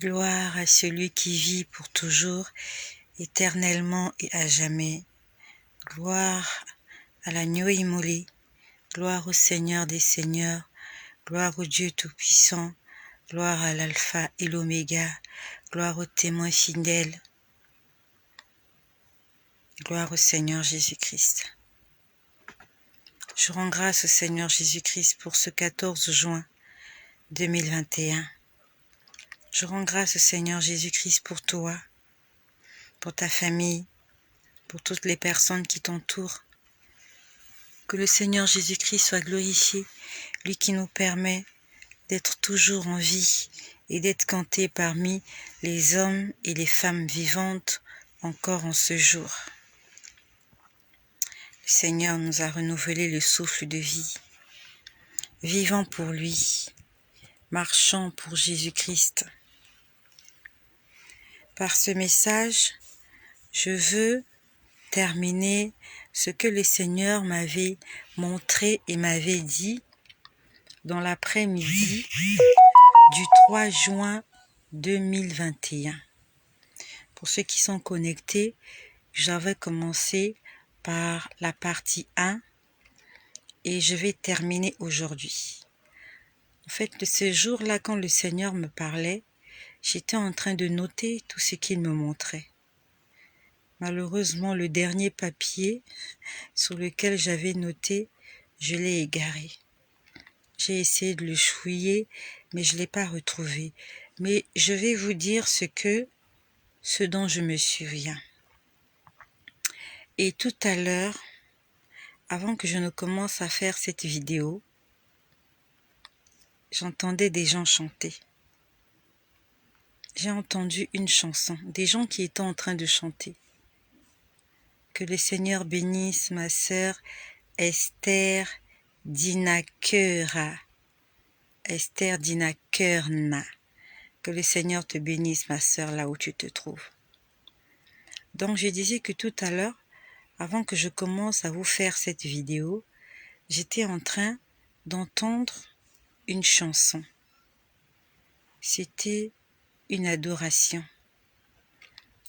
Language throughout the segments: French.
Gloire à celui qui vit pour toujours, éternellement et à jamais. Gloire à l'agneau immolé. Gloire au Seigneur des Seigneurs. Gloire au Dieu Tout-Puissant. Gloire à l'Alpha et l'Oméga. Gloire au témoin fidèle. Gloire au Seigneur Jésus-Christ. Je rends grâce au Seigneur Jésus-Christ pour ce 14 juin 2021. Je rends grâce au Seigneur Jésus-Christ pour toi, pour ta famille, pour toutes les personnes qui t'entourent. Que le Seigneur Jésus-Christ soit glorifié, lui qui nous permet d'être toujours en vie et d'être compté parmi les hommes et les femmes vivantes encore en ce jour. Le Seigneur nous a renouvelé le souffle de vie, vivant pour lui, marchant pour Jésus-Christ. Par ce message, je veux terminer ce que le Seigneur m'avait montré et m'avait dit dans l'après-midi du 3 juin 2021. Pour ceux qui sont connectés, j'avais commencé par la partie 1 et je vais terminer aujourd'hui. En fait, ce jour-là, quand le Seigneur me parlait, j'étais en train de noter tout ce qu'il me montrait. Malheureusement, le dernier papier sur lequel j'avais noté, je l'ai égaré. J'ai essayé de le fouiller, mais je ne l'ai pas retrouvé. Mais je vais vous dire ce dont je me souviens. Et tout à l'heure, avant que je ne commence à faire cette vidéo, j'entendais des gens chanter. J'ai entendu une chanson, des gens qui étaient en train de chanter. Que le Seigneur bénisse ma sœur Esther Dinakera. Esther Dinakerna. Que le Seigneur te bénisse, ma sœur, là où tu te trouves. Donc, je disais que tout à l'heure, avant que je commence à vous faire cette vidéo, j'étais en train d'entendre une chanson. C'était une adoration.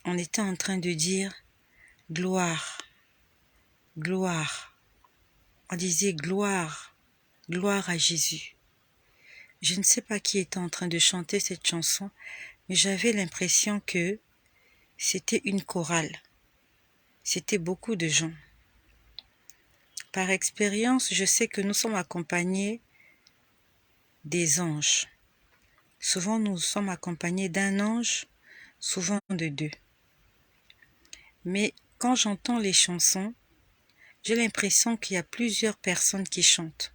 On était en train de dire « gloire, gloire ». On disait « gloire, gloire à Jésus ». Je ne sais pas qui était en train de chanter cette chanson, mais j'avais l'impression que c'était une chorale. C'était beaucoup de gens. Par expérience, je sais que nous sommes accompagnés des anges. Souvent, nous sommes accompagnés d'un ange, souvent de deux. Mais quand j'entends les chansons, j'ai l'impression qu'il y a plusieurs personnes qui chantent.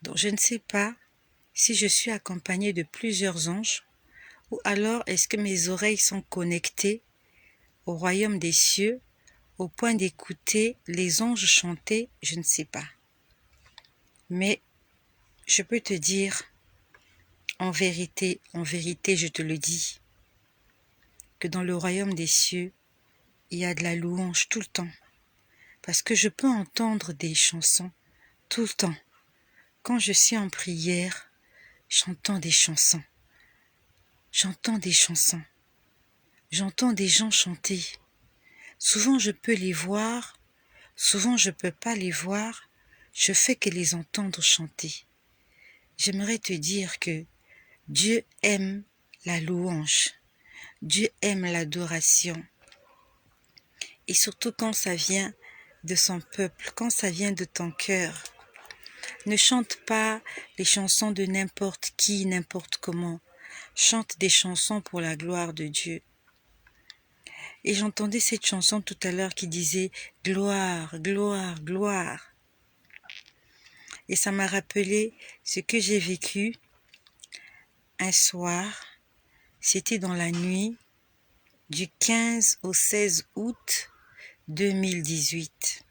Donc, je ne sais pas si je suis accompagnée de plusieurs anges ou alors est-ce que mes oreilles sont connectées au royaume des cieux au point d'écouter les anges chanter, je ne sais pas. Mais je peux te dire, en vérité, je te le dis, que dans le royaume des cieux, il y a de la louange tout le temps. Parce que je peux entendre des chansons tout le temps. Quand je suis en prière, j'entends des chansons. J'entends des chansons. J'entends des gens chanter. Souvent je peux les voir, souvent je peux pas les voir, je fais que les entendre chanter. J'aimerais te dire que Dieu aime la louange, Dieu aime l'adoration. Et surtout quand ça vient de son peuple, quand ça vient de ton cœur. Ne chante pas les chansons de n'importe qui, n'importe comment. Chante des chansons pour la gloire de Dieu. Et j'entendais cette chanson tout à l'heure qui disait « Gloire, gloire, gloire ». Et ça m'a rappelé ce que j'ai vécu un soir. C'était dans la nuit du 15 au 16 août 2018.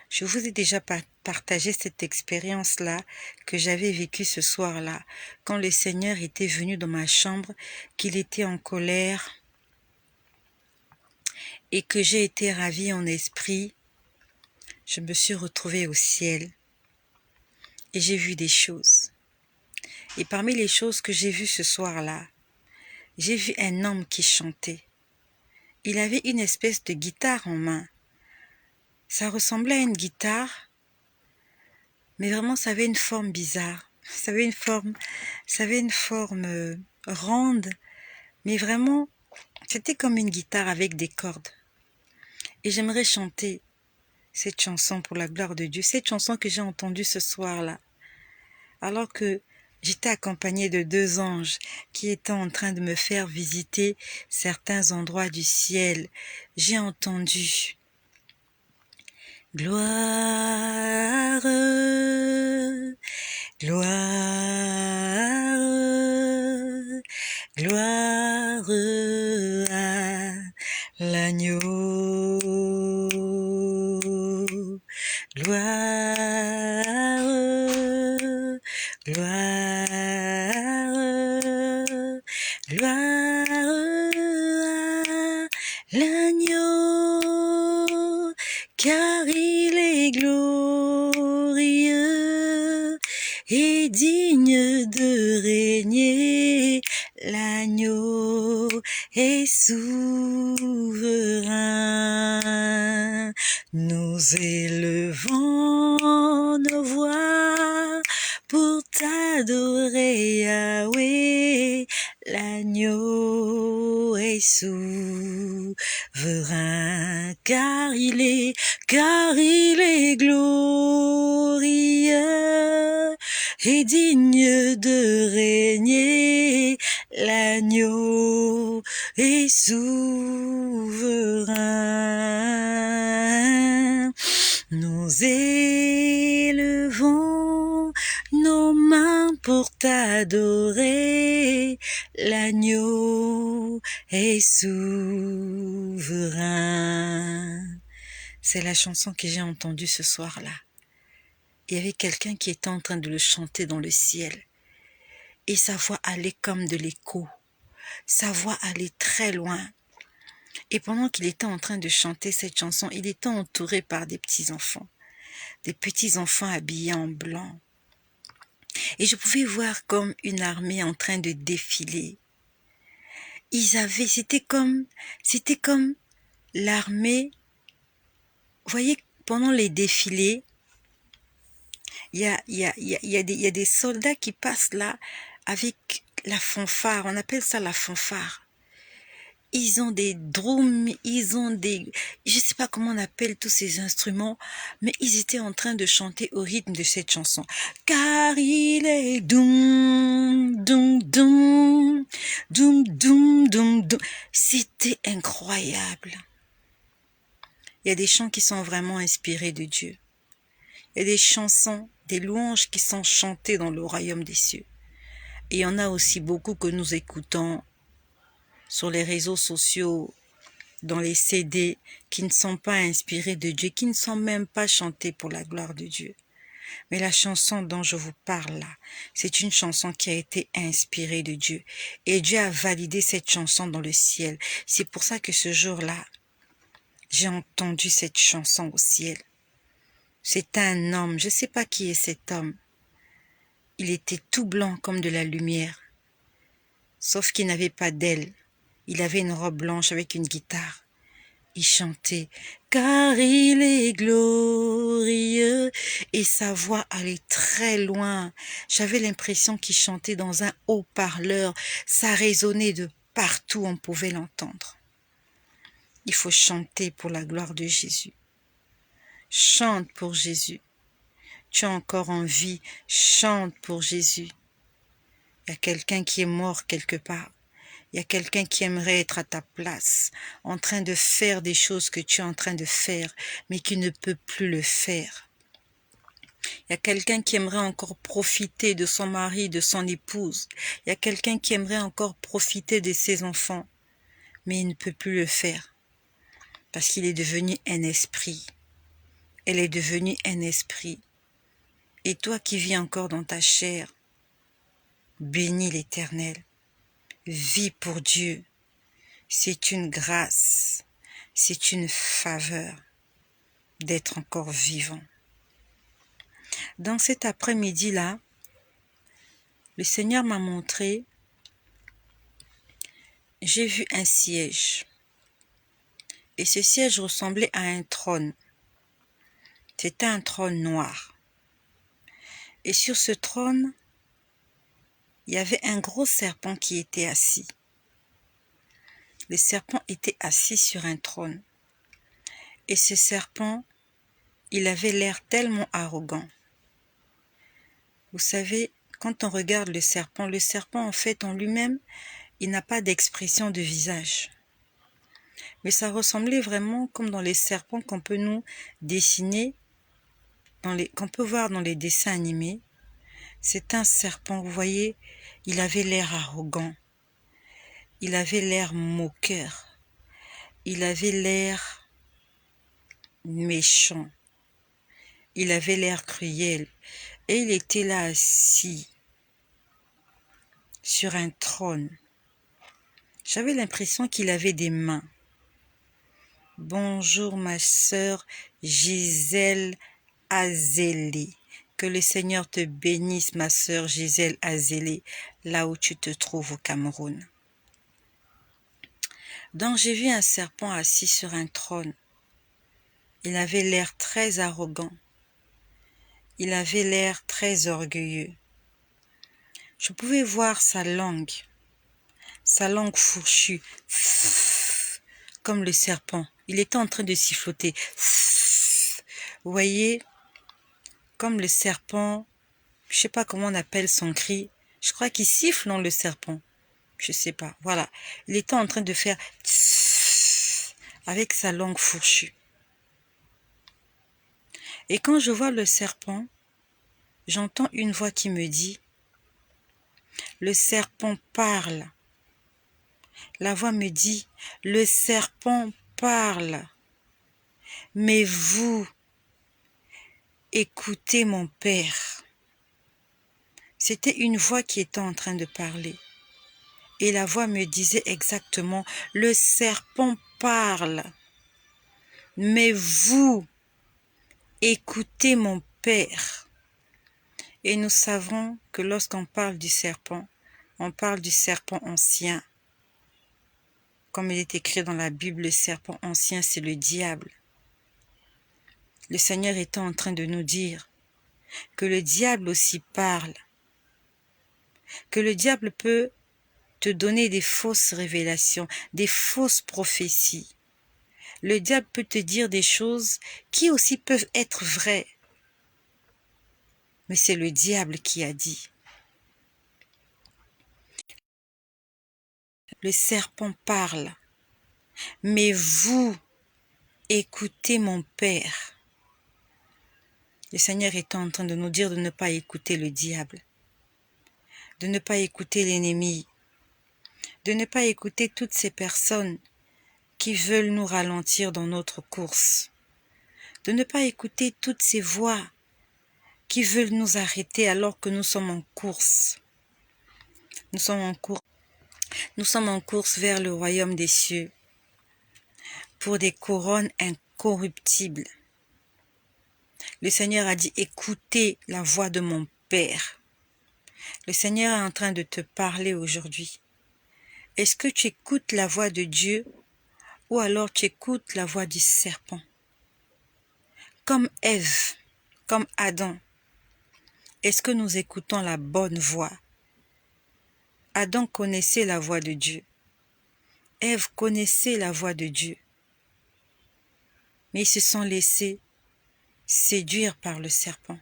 Je vous ai déjà partagé cette expérience-là que j'avais vécue ce soir-là, quand le Seigneur était venu dans ma chambre, qu'il était en colère et que j'ai été ravie en esprit. Je me suis retrouvée au ciel et j'ai vu des choses. Et parmi les choses que j'ai vues ce soir-là, j'ai vu un homme qui chantait. Il avait une espèce de guitare en main. Ça ressemblait à une guitare, mais vraiment ça avait une forme bizarre. Ça avait une forme ronde, mais vraiment, c'était comme une guitare avec des cordes. Et j'aimerais chanter cette chanson pour la gloire de Dieu, cette chanson que j'ai entendue ce soir-là, alors que j'étais accompagnée de 2 anges qui étaient en train de me faire visiter certains endroits du ciel. J'ai entendu gloire, gloire, gloire à l'agneau, gloire, gloire, gloire à l'agneau, car il est glorieux et digne de régner. L'agneau est souverain. Nous élevons nos voix pour t'adorer, Yahweh. L'agneau est souverain, car il est glorieux et digne de régner. L'agneau est souverain. Nous élevons nos mains pour t'adorer. L'agneau est souverain. C'est la chanson que j'ai entendue ce soir-là. Il y avait quelqu'un qui était en train de le chanter dans le ciel. Et sa voix allait comme de l'écho. Sa voix allait très loin. Et pendant qu'il était en train de chanter cette chanson, il était entouré par des petits-enfants habillés en blanc. Et je pouvais voir comme une armée en train de défiler. C'était comme l'armée. Vous voyez, pendant les défilés, il y a des soldats qui passent là avec la fanfare. On appelle ça la fanfare. Ils ont des drums, je sais pas comment on appelle tous ces instruments, mais ils étaient en train de chanter au rythme de cette chanson. Car il est doum, doum, doum, doum, doum, doum, doum. C'était incroyable. Il y a des chants qui sont vraiment inspirés de Dieu. Il y a des chansons, des louanges qui sont chantées dans le royaume des cieux. Et il y en a aussi beaucoup que nous écoutons sur les réseaux sociaux, dans les CD, qui ne sont pas inspirés de Dieu, qui ne sont même pas chantés pour la gloire de Dieu. Mais la chanson dont je vous parle là, c'est une chanson qui a été inspirée de Dieu. Et Dieu a validé cette chanson dans le ciel. C'est pour ça que ce jour-là, j'ai entendu cette chanson au ciel. C'est un homme, je ne sais pas qui est cet homme. Il était tout blanc comme de la lumière, sauf qu'il n'avait pas d'ailes. Il avait une robe blanche avec une guitare. Il chantait « Car il est glorieux » et sa voix allait très loin. J'avais l'impression qu'il chantait dans un haut-parleur. Ça résonnait de partout, on pouvait l'entendre. Il faut chanter pour la gloire de Jésus. Chante pour Jésus. Tu as encore envie, chante pour Jésus. Il y a quelqu'un qui est mort quelque part. Il y a quelqu'un qui aimerait être à ta place, en train de faire des choses que tu es en train de faire, mais qui ne peut plus le faire. Il y a quelqu'un qui aimerait encore profiter de son mari, de son épouse. Il y a quelqu'un qui aimerait encore profiter de ses enfants, mais il ne peut plus le faire, parce qu'il est devenu un esprit. Elle est devenue un esprit. Et toi qui vis encore dans ta chair, bénis l'Éternel. Vis pour Dieu. C'est une grâce, c'est une faveur d'être encore vivant. Dans cet après-midi-là, le Seigneur m'a montré j'ai vu un siège. Et ce siège ressemblait à un trône. C'était un trône noir. Et sur ce trône, il y avait un gros serpent qui était assis. Le serpent était assis sur un trône. Et ce serpent, il avait l'air tellement arrogant. Vous savez, quand on regarde le serpent en fait en lui-même, il n'a pas d'expression de visage. Mais ça ressemblait vraiment comme dans les serpents qu'on peut nous dessiner, qu'on peut voir dans les dessins animés. C'est un serpent, vous voyez, il avait l'air arrogant, il avait l'air moqueur, il avait l'air méchant, il avait l'air cruel, et il était là assis sur un trône. J'avais l'impression qu'il avait des mains. Bonjour ma sœur Gisèle Azélé. Que le Seigneur te bénisse, ma sœur Gisèle Azélé, là où tu te trouves au Cameroun. Donc j'ai vu un serpent assis sur un trône. Il avait l'air très arrogant. Il avait l'air très orgueilleux. Je pouvais voir sa langue fourchue, comme le serpent. Il était en train de siffloter. Vous voyez, comme le serpent, je sais pas comment on appelle son cri. Je crois qu'il siffle, non, le serpent. Je sais pas, voilà. Il était en train de faire avec sa langue fourchue. Et quand je vois le serpent, j'entends une voix qui me dit, le serpent parle. La voix me dit, le serpent parle. Mais vous, écoutez mon Père. C'était une voix qui était en train de parler. Et la voix me disait exactement, le serpent parle. Mais vous, écoutez mon Père. Et nous savons que lorsqu'on parle du serpent, on parle du serpent ancien. Comme il est écrit dans la Bible, le serpent ancien, c'est le diable. Le Seigneur était en train de nous dire que le diable aussi parle, que le diable peut te donner des fausses révélations, des fausses prophéties. Le diable peut te dire des choses qui aussi peuvent être vraies. Mais c'est le diable qui a dit. Le serpent parle. Mais vous, écoutez mon Père. Le Seigneur est en train de nous dire de ne pas écouter le diable, de ne pas écouter l'ennemi, de ne pas écouter toutes ces personnes qui veulent nous ralentir dans notre course, de ne pas écouter toutes ces voix qui veulent nous arrêter alors que nous sommes en course. Nous sommes en course vers le royaume des cieux pour des couronnes incorruptibles. Le Seigneur a dit, écoutez la voix de mon Père. Le Seigneur est en train de te parler aujourd'hui. Est-ce que tu écoutes la voix de Dieu ou alors tu écoutes la voix du serpent? Comme Ève, comme Adam, est-ce que nous écoutons la bonne voix? Adam connaissait la voix de Dieu. Ève connaissait la voix de Dieu. Mais ils se sont laissés séduire par le serpent.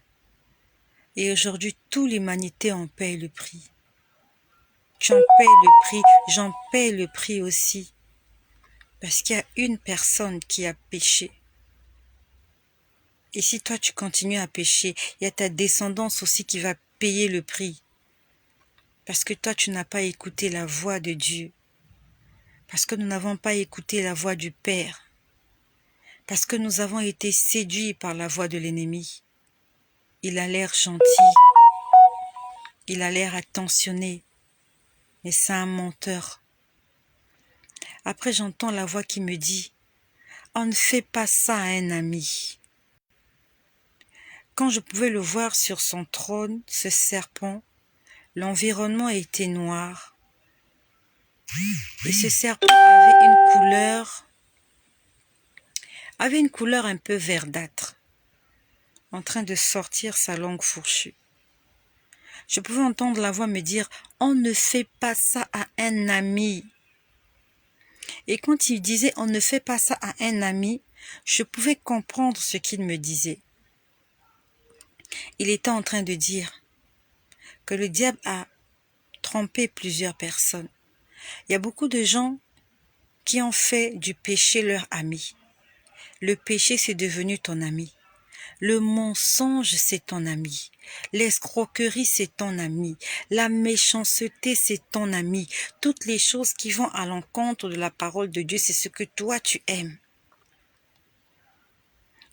Et aujourd'hui, toute l'humanité en paye le prix. Tu en payes le prix, j'en paye le prix aussi. Parce qu'il y a une personne qui a péché. Et si toi tu continues à pécher, il y a ta descendance aussi qui va payer le prix. Parce que toi tu n'as pas écouté la voix de Dieu. Parce que nous n'avons pas écouté la voix du Père. Parce que nous avons été séduits par la voix de l'ennemi. Il a l'air gentil. Il a l'air attentionné. Mais c'est un menteur. Après j'entends la voix qui me dit, on ne fait pas ça à un ami. Quand je pouvais le voir sur son trône, ce serpent, l'environnement était noir. Et ce serpent avait une couleur un peu verdâtre, en train de sortir sa langue fourchue. Je pouvais entendre la voix me dire « On ne fait pas ça à un ami ». Et quand il disait « On ne fait pas ça à un ami », je pouvais comprendre ce qu'il me disait. Il était en train de dire que le diable a trompé plusieurs personnes. Il y a beaucoup de gens qui ont fait du péché leur ami. Le péché, c'est devenu ton ami. Le mensonge, c'est ton ami. L'escroquerie, c'est ton ami. La méchanceté, c'est ton ami. Toutes les choses qui vont à l'encontre de la parole de Dieu, c'est ce que toi, tu aimes.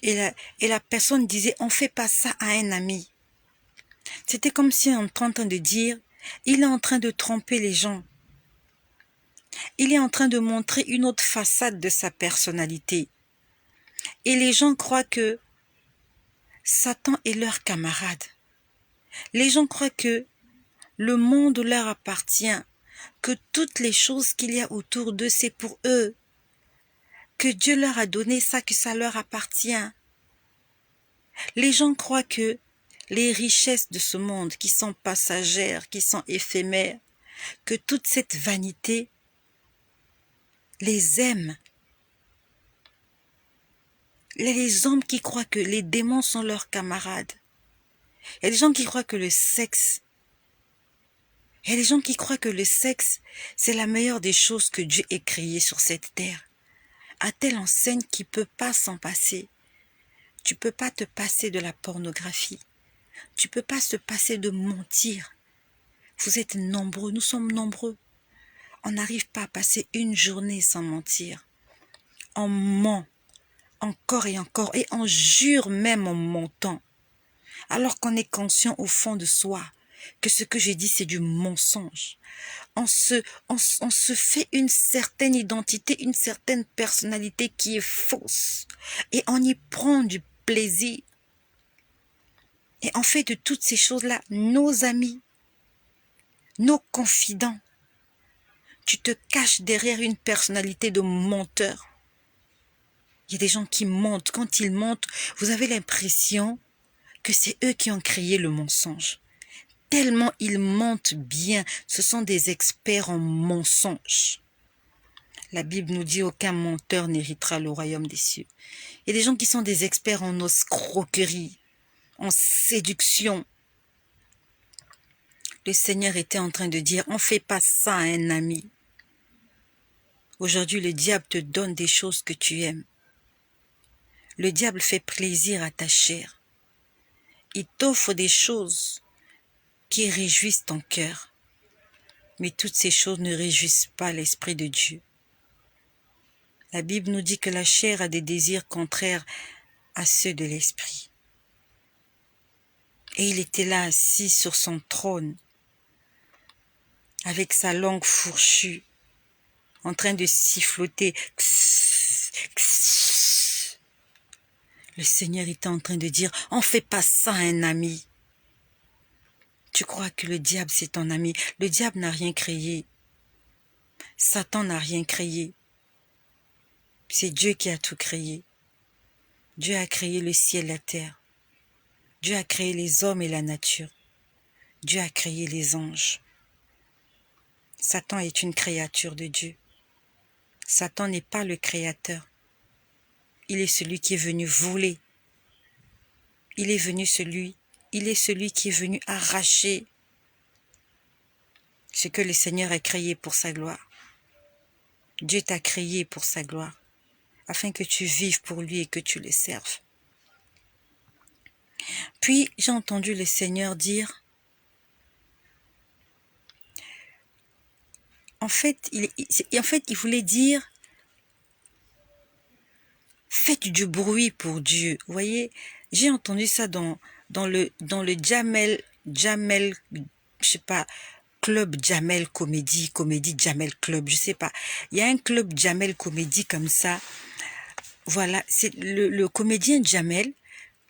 Et la personne disait, on ne fait pas ça à un ami. C'était comme si on était en train de dire, il est en train de tromper les gens. Il est en train de montrer une autre façade de sa personnalité. Et les gens croient que Satan est leur camarade. Les gens croient que le monde leur appartient, que toutes les choses qu'il y a autour d'eux, c'est pour eux, que Dieu leur a donné ça, que ça leur appartient. Les gens croient que les richesses de ce monde, qui sont passagères, qui sont éphémères, que toute cette vanité les aime. Il y a les hommes qui croient que les démons sont leurs camarades. Il y a des gens qui croient que le sexe, il y a des gens qui croient que le sexe, c'est la meilleure des choses que Dieu ait créées sur cette terre. À telle enseigne qu'il ne peut pas s'en passer. Tu ne peux pas te passer de la pornographie. Tu ne peux pas se passer de mentir. Vous êtes nombreux, nous sommes nombreux. On n'arrive pas à passer une journée sans mentir. On ment encore et encore et on jure même en mentant. Alors qu'on est conscient au fond de soi que ce que j'ai dit c'est du mensonge. On se fait une certaine identité, une certaine personnalité qui est fausse. Et on y prend du plaisir. Et on fait de toutes ces choses-là nos amis, nos confidents. Tu te caches derrière une personnalité de menteur. Il y a des gens qui mentent. Quand ils mentent, vous avez l'impression que c'est eux qui ont créé le mensonge. Tellement ils mentent bien, ce sont des experts en mensonges. La Bible nous dit aucun menteur n'héritera le royaume des cieux. Il y a des gens qui sont des experts en escroquerie, en séduction. Le Seigneur était en train de dire, on ne fait pas ça à un ami. Aujourd'hui, le diable te donne des choses que tu aimes. Le diable fait plaisir à ta chair. Il t'offre des choses qui réjouissent ton cœur. Mais toutes ces choses ne réjouissent pas l'Esprit de Dieu. La Bible nous dit que la chair a des désirs contraires à ceux de l'Esprit. Et il était là assis sur son trône, avec sa langue fourchue, en train de siffloter. Le Seigneur était en train de dire, on ne fait pas ça à un ami. Tu crois que le diable c'est ton ami. Le diable n'a rien créé. Satan n'a rien créé. C'est Dieu qui a tout créé. Dieu a créé le ciel et la terre. Dieu a créé les hommes et la nature. Dieu a créé les anges. Satan est une créature de Dieu. Satan n'est pas le créateur. Il est celui qui est venu voler. Il est celui qui est venu arracher ce que le Seigneur a créé pour sa gloire. Dieu t'a créé pour sa gloire, afin que tu vives pour lui et que tu le serves. Puis j'ai entendu le Seigneur dire, en fait, il voulait dire, faites du bruit pour Dieu. Vous voyez, j'ai entendu ça dans le Jamel, je sais pas, club Jamel Comédie Jamel Club, je sais pas. Il y a un club Jamel Comédie comme ça. Voilà, c'est le comédien Jamel,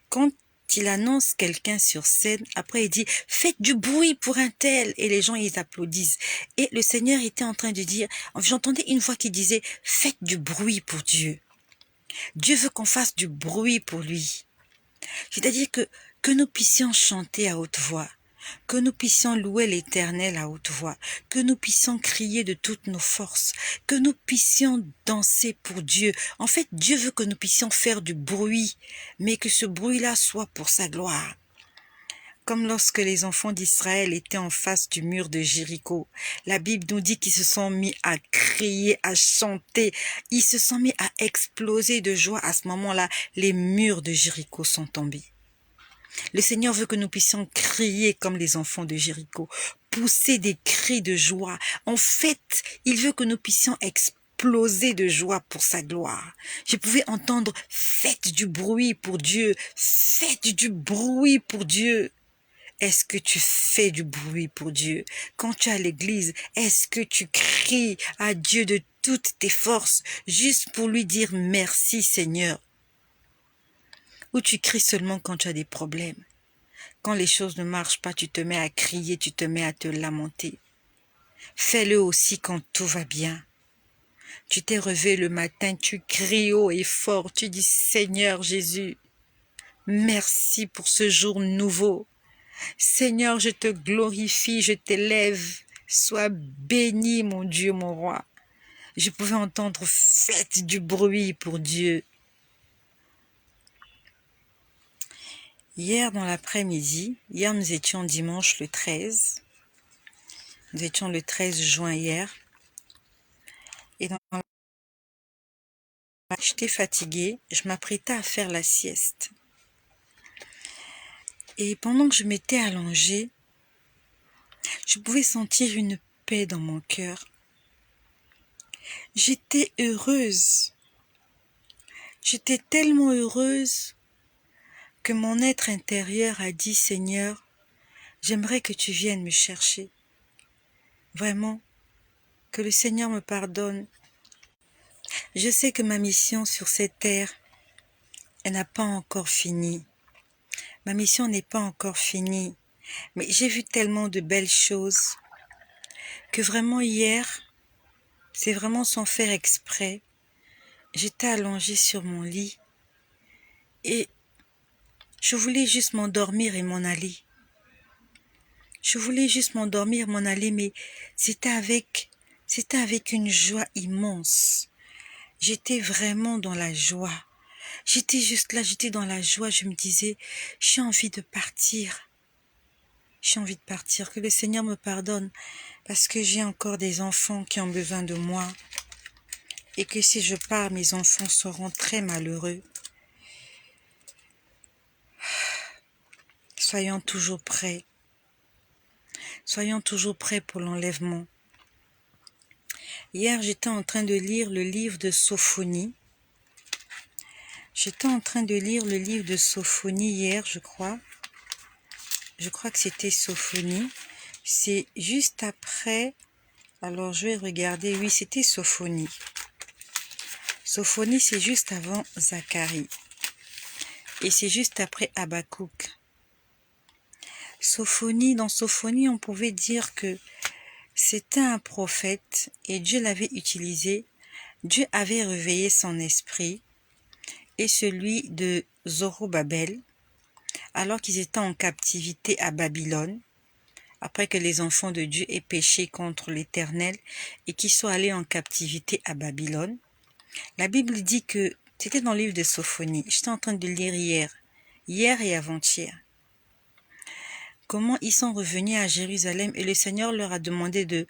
quand il annonce quelqu'un sur scène, après il dit « Faites du bruit pour un tel » et les gens, ils applaudissent. Et le Seigneur était en train de dire, j'entendais une voix qui disait « Faites du bruit pour Dieu ». Dieu veut qu'on fasse du bruit pour lui. C'est-à-dire que nous puissions chanter à haute voix, que nous puissions louer l'Éternel à haute voix, que nous puissions crier de toutes nos forces, que nous puissions danser pour Dieu. En fait, Dieu veut que nous puissions faire du bruit, mais que ce bruit-là soit pour sa gloire. Comme lorsque les enfants d'Israël étaient en face du mur de Jéricho. La Bible nous dit qu'ils se sont mis à crier, à chanter. Ils se sont mis à exploser de joie. À ce moment-là, les murs de Jéricho sont tombés. Le Seigneur veut que nous puissions crier comme les enfants de Jéricho, pousser des cris de joie. En fait, il veut que nous puissions exploser de joie pour sa gloire. Je pouvais entendre « Faites du bruit pour Dieu, faites du bruit pour Dieu ». Est-ce que tu fais du bruit pour Dieu? Quand tu es à l'église, est-ce que tu cries à Dieu de toutes tes forces, juste pour lui dire merci Seigneur? Ou tu cries seulement quand tu as des problèmes? Quand les choses ne marchent pas, tu te mets à crier, tu te mets à te lamenter. Fais-le aussi quand tout va bien. Tu t'es réveillé le matin, tu cries haut et fort, tu dis Seigneur Jésus, merci pour ce jour nouveau. Seigneur, je te glorifie, je t'élève. Sois béni, mon Dieu, mon roi. Je pouvais entendre « Faites du bruit pour Dieu ». Hier dans l'après-midi, hier nous étions dimanche le 13. Nous étions le 13 juin hier. Et j'étais fatiguée, je m'apprêtais à faire la sieste. Et pendant que je m'étais allongée, je pouvais sentir une paix dans mon cœur. J'étais heureuse. J'étais tellement heureuse que mon être intérieur a dit « Seigneur, j'aimerais que tu viennes me chercher. Vraiment, que le Seigneur me pardonne. Je sais que ma mission sur cette terre, elle n'a pas encore fini. Ma mission n'est pas encore finie. Mais j'ai vu tellement de belles choses que vraiment hier, c'est vraiment sans faire exprès, j'étais allongée sur mon lit et je voulais juste m'endormir et m'en aller. Je voulais juste m'endormir, m'en aller, mais c'était avec une joie immense. J'étais vraiment dans la joie. J'étais juste là, j'étais dans la joie. Je me disais, j'ai envie de partir. J'ai envie de partir. Que le Seigneur me pardonne parce que j'ai encore des enfants qui ont besoin de moi. Et que si je pars, mes enfants seront très malheureux. Soyons toujours prêts. Soyons toujours prêts pour l'enlèvement. Hier, j'étais en train de lire le livre de Sophonie. J'étais en train de lire le livre de Sophonie hier, je crois. Je crois que c'était Sophonie. C'est juste après. Alors, je vais regarder. Oui, c'était Sophonie. Sophonie, c'est juste avant Zacharie. Et c'est juste après Habakkuk. Sophonie, dans Sophonie, on pouvait dire que c'était un prophète et Dieu l'avait utilisé. Dieu avait réveillé son esprit et celui de Zorobabel, alors qu'ils étaient en captivité à Babylone, après que les enfants de Dieu aient péché contre l'Éternel et qu'ils soient allés en captivité à Babylone. La Bible dit que, c'était dans le livre de Sophonie, j'étais en train de lire hier et avant-hier, comment ils sont revenus à Jérusalem et le Seigneur leur a demandé de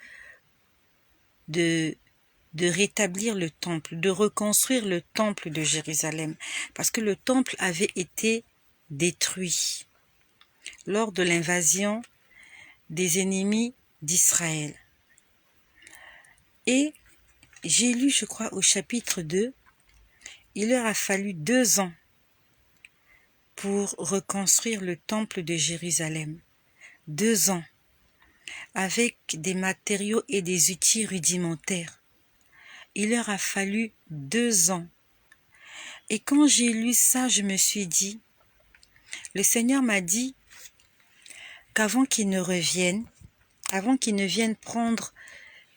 rétablir le temple, de reconstruire le temple de Jérusalem, parce que le temple avait été détruit lors de l'invasion des ennemis d'Israël. Et j'ai lu, je crois, au chapitre 2, il leur a fallu 2 ans pour reconstruire le temple de Jérusalem. 2 ans, avec des matériaux et des outils rudimentaires. Il leur a fallu 2 ans. Et quand j'ai lu ça, je me suis dit, Le Seigneur m'a dit qu'avant qu'il ne revienne, avant qu'il ne vienne prendre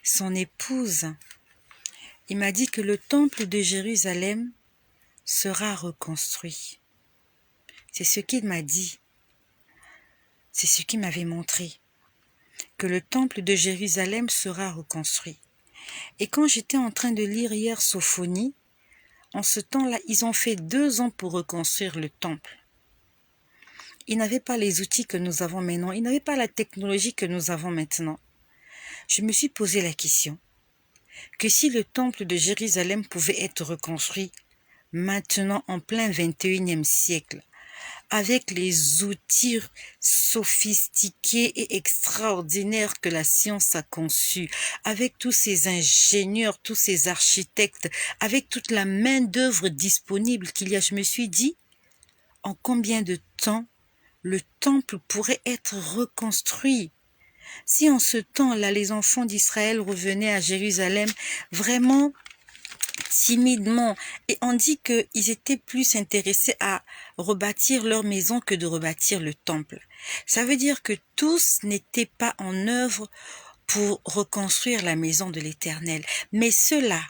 son épouse, il m'a dit que le temple de Jérusalem sera reconstruit. C'est ce qu'il m'a dit. C'est ce qu'il m'avait montré. Que le temple de Jérusalem sera reconstruit. Et quand j'étais en train de lire hier Sophonie, en ce temps-là, ils ont fait 2 ans pour reconstruire le temple. Ils n'avaient pas les outils que nous avons maintenant. Ils n'avaient pas la technologie que nous avons maintenant. Je me suis posé la question que si le temple de Jérusalem pouvait être reconstruit maintenant en plein 21e siècle, avec les outils sophistiqués et extraordinaires que la science a conçus, avec tous ces ingénieurs, tous ces architectes, avec toute la main-d'œuvre disponible qu'il y a, je me suis dit, en combien de temps le temple pourrait être reconstruit? Si en ce temps-là, les enfants d'Israël revenaient à Jérusalem vraiment timidement, et on dit qu'ils étaient plus intéressés à rebâtir leur maison que de rebâtir le temple. Ça veut dire que tous n'étaient pas en œuvre pour reconstruire la maison de l'Éternel. Mais ceux-là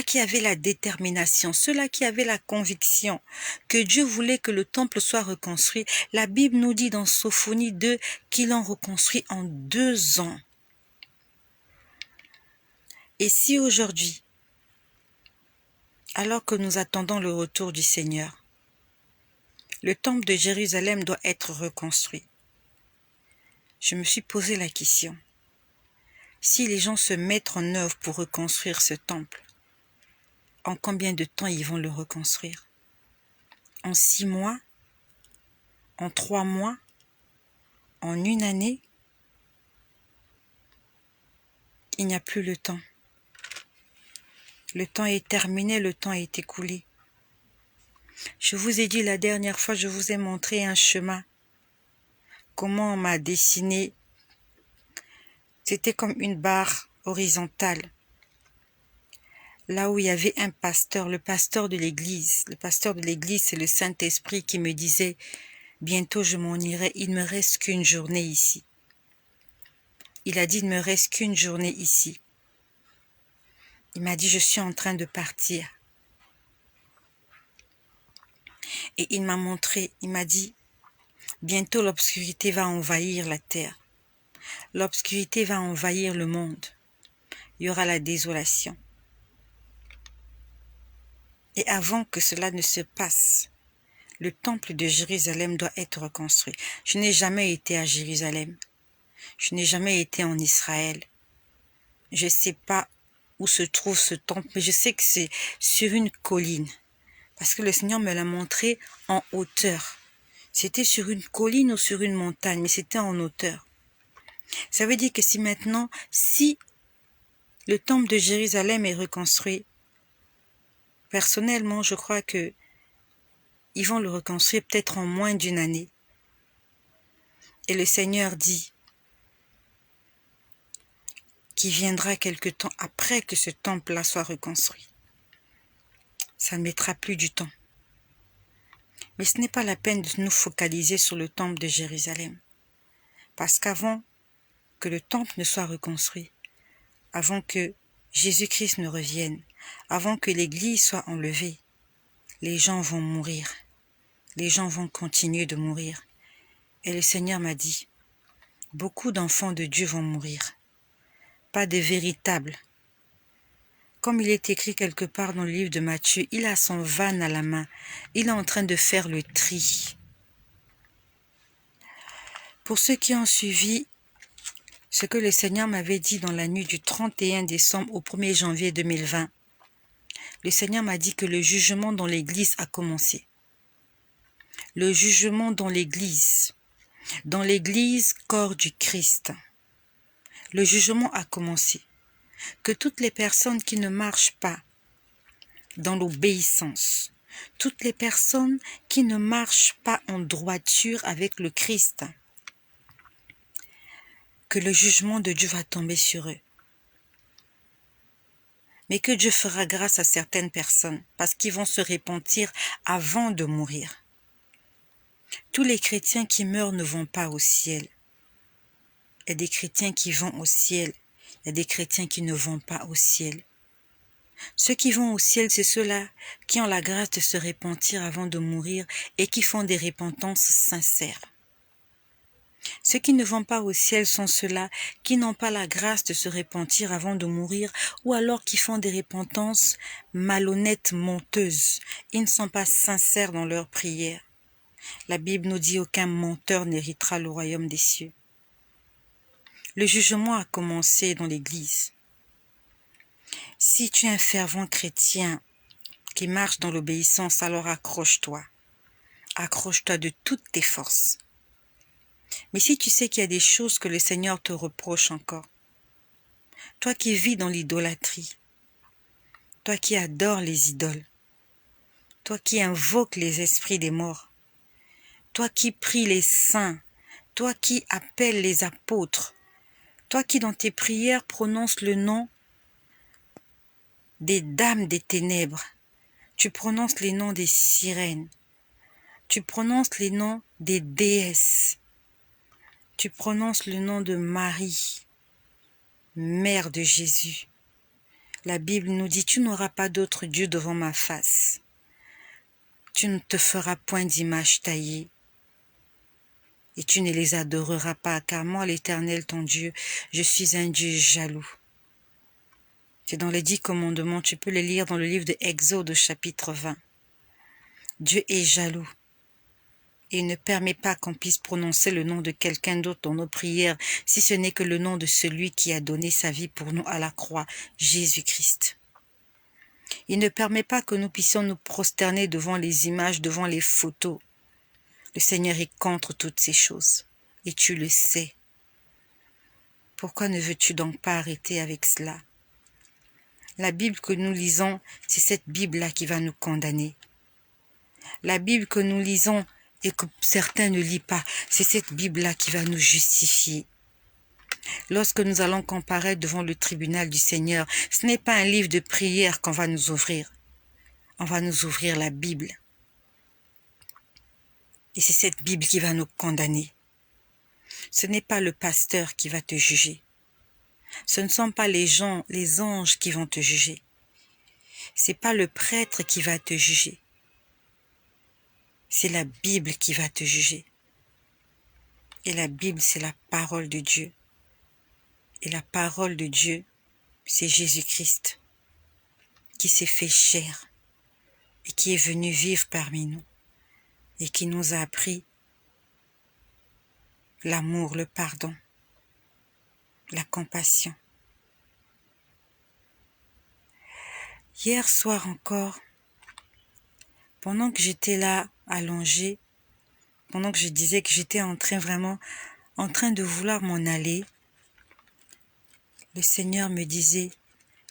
qui avaient la détermination, ceux-là qui avaient la conviction que Dieu voulait que le temple soit reconstruit, la Bible nous dit dans Sophonie 2 qu'ils l'ont reconstruit en 2 ans. Et si aujourd'hui, alors que nous attendons le retour du Seigneur, le temple de Jérusalem doit être reconstruit, je me suis posé la question, si les gens se mettent en œuvre pour reconstruire ce temple, en combien de temps ils vont le reconstruire? En 6 mois? En 3 mois? En 1 année? Il n'y a plus le temps. Le temps est terminé, le temps est écoulé. Je vous ai dit la dernière fois, je vous ai montré un chemin. Comment on m'a dessiné. C'était comme une barre horizontale. Là où il y avait un pasteur, le pasteur de l'église. Le pasteur de l'église, c'est le Saint-Esprit qui me disait, bientôt je m'en irai, il ne me reste qu'une journée ici. Il a dit, il ne me reste qu'une journée ici. Il m'a dit, je suis en train de partir. Et il m'a montré, il m'a dit, bientôt l'obscurité va envahir la terre. L'obscurité va envahir le monde. Il y aura la désolation. Et avant que cela ne se passe, le temple de Jérusalem doit être reconstruit. Je n'ai jamais été à Jérusalem. Je n'ai jamais été en Israël. Je ne sais pas où se trouve ce temple, mais je sais que c'est sur une colline. Parce que le Seigneur me l'a montré en hauteur. C'était sur une colline ou sur une montagne, mais c'était en hauteur. Ça veut dire que si le temple de Jérusalem est reconstruit, personnellement, je crois que ils vont le reconstruire peut-être en moins d'1 année. Et le Seigneur dit qu'il viendra quelque temps après que ce temple-là soit reconstruit. Ça ne mettra plus du temps. Mais ce n'est pas la peine de nous focaliser sur le temple de Jérusalem. Parce qu'avant que le temple ne soit reconstruit, avant que Jésus-Christ ne revienne, avant que l'Église soit enlevée, les gens vont mourir. Les gens vont continuer de mourir. Et le Seigneur m'a dit, beaucoup d'enfants de Dieu vont mourir. Pas de véritables. Comme il est écrit quelque part dans le livre de Matthieu, il a son van à la main. Il est en train de faire le tri. Pour ceux qui ont suivi ce que le Seigneur m'avait dit dans la nuit du 31 décembre au 1er janvier 2020, le Seigneur m'a dit que le jugement dans l'Église a commencé. Le jugement dans l'Église corps du Christ. Le jugement a commencé. Que toutes les personnes qui ne marchent pas dans l'obéissance, toutes les personnes qui ne marchent pas en droiture avec le Christ, que le jugement de Dieu va tomber sur eux. Mais que Dieu fera grâce à certaines personnes, parce qu'ils vont se repentir avant de mourir. Tous les chrétiens qui meurent ne vont pas au ciel. Il y a des chrétiens qui vont au ciel. Il y a des chrétiens qui ne vont pas au ciel. Ceux qui vont au ciel, c'est ceux-là qui ont la grâce de se repentir avant de mourir et qui font des repentances sincères. Ceux qui ne vont pas au ciel sont ceux-là qui n'ont pas la grâce de se repentir avant de mourir ou alors qui font des repentances malhonnêtes, menteuses. Ils ne sont pas sincères dans leurs prières. La Bible nous dit aucun menteur n'héritera le royaume des cieux. Le jugement a commencé dans l'Église. Si tu es un fervent chrétien qui marche dans l'obéissance, alors accroche-toi. Accroche-toi de toutes tes forces. Mais si tu sais qu'il y a des choses que le Seigneur te reproche encore, toi qui vis dans l'idolâtrie, toi qui adores les idoles, toi qui invoques les esprits des morts, toi qui pries les saints, toi qui appelles les apôtres, toi qui dans tes prières prononces le nom des dames des ténèbres, tu prononces les noms des sirènes, tu prononces les noms des déesses, tu prononces le nom de Marie, mère de Jésus. La Bible nous dit, tu n'auras pas d'autre Dieu devant ma face. Tu ne te feras point d'image taillée. Et tu ne les adoreras pas, car moi, l'Éternel, ton Dieu, je suis un Dieu jaloux. C'est dans les 10 commandements, tu peux les lire dans le livre de Exode, chapitre 20. Dieu est jaloux. Et il ne permet pas qu'on puisse prononcer le nom de quelqu'un d'autre dans nos prières, si ce n'est que le nom de celui qui a donné sa vie pour nous à la croix, Jésus-Christ. Il ne permet pas que nous puissions nous prosterner devant les images, devant les photos. Le Seigneur est contre toutes ces choses. Et tu le sais. Pourquoi ne veux-tu donc pas arrêter avec cela? La Bible que nous lisons, c'est cette Bible-là qui va nous condamner. La Bible que nous lisons et que certains ne lisent pas, c'est cette Bible-là qui va nous justifier. Lorsque nous allons comparaître devant le tribunal du Seigneur, ce n'est pas un livre de prière qu'on va nous ouvrir. On va nous ouvrir la Bible. Et c'est cette Bible qui va nous condamner. Ce n'est pas le pasteur qui va te juger. Ce ne sont pas les gens, les anges qui vont te juger. C'est pas le prêtre qui va te juger. C'est la Bible qui va te juger. Et la Bible, c'est la parole de Dieu. Et la parole de Dieu, c'est Jésus-Christ, qui s'est fait chair et qui est venu vivre parmi nous et qui nous a appris l'amour, le pardon, la compassion. Hier soir encore, pendant que j'étais là, allongée, pendant que je disais que j'étais en train de vouloir m'en aller, le Seigneur me disait,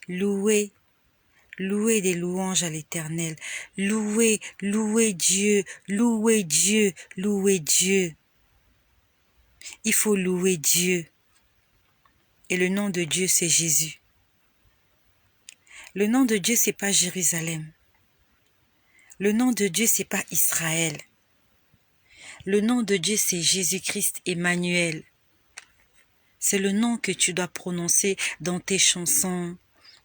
louez des louanges à l'Éternel, louez Dieu, louez Dieu, louez Dieu. Il faut louer Dieu. Et le nom de Dieu, c'est Jésus. Le nom de Dieu, c'est pas Jérusalem. Le nom de Dieu, c'est pas Israël. Le nom de Dieu, c'est Jésus-Christ Emmanuel. C'est le nom que tu dois prononcer dans tes chansons,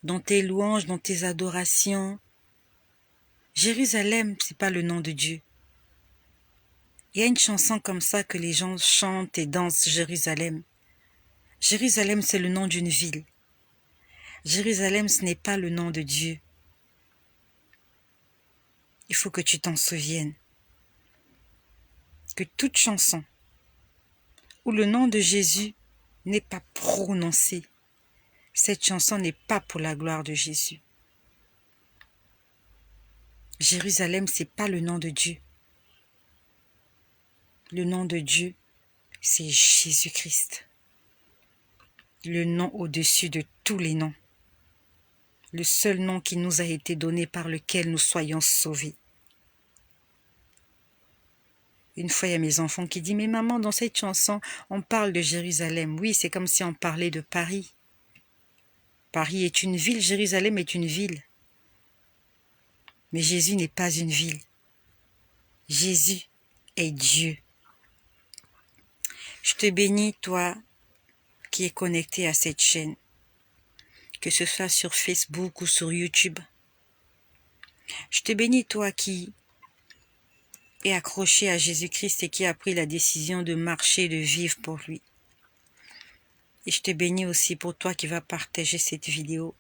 dans tes louanges, dans tes adorations. Jérusalem, c'est pas le nom de Dieu. Il y a une chanson comme ça que les gens chantent et dansent, Jérusalem. Jérusalem, c'est le nom d'une ville. Jérusalem, ce n'est pas le nom de Dieu. Il faut que tu t'en souviennes. Que toute chanson où le nom de Jésus n'est pas prononcé, cette chanson n'est pas pour la gloire de Jésus. Jérusalem, c'est pas le nom de Dieu. Le nom de Dieu, c'est Jésus-Christ. Le nom au-dessus de tous les noms. Le seul nom qui nous a été donné par lequel nous soyons sauvés. Une fois, il y a mes enfants qui disent, mais maman, dans cette chanson, on parle de Jérusalem. Oui, c'est comme si on parlait de Paris. Paris est une ville, Jérusalem est une ville. Mais Jésus n'est pas une ville. Jésus est Dieu. Je te bénis, toi qui es connecté à cette chaîne, que ce soit sur Facebook ou sur YouTube. Je te bénis, toi qui es accroché à Jésus-Christ et qui a pris la décision de marcher, de vivre pour lui. Et je te bénis aussi pour toi qui vas partager cette vidéo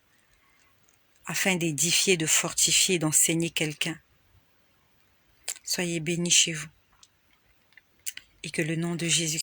afin d'édifier, de fortifier, d'enseigner quelqu'un. Soyez bénis chez vous et que le nom de Jésus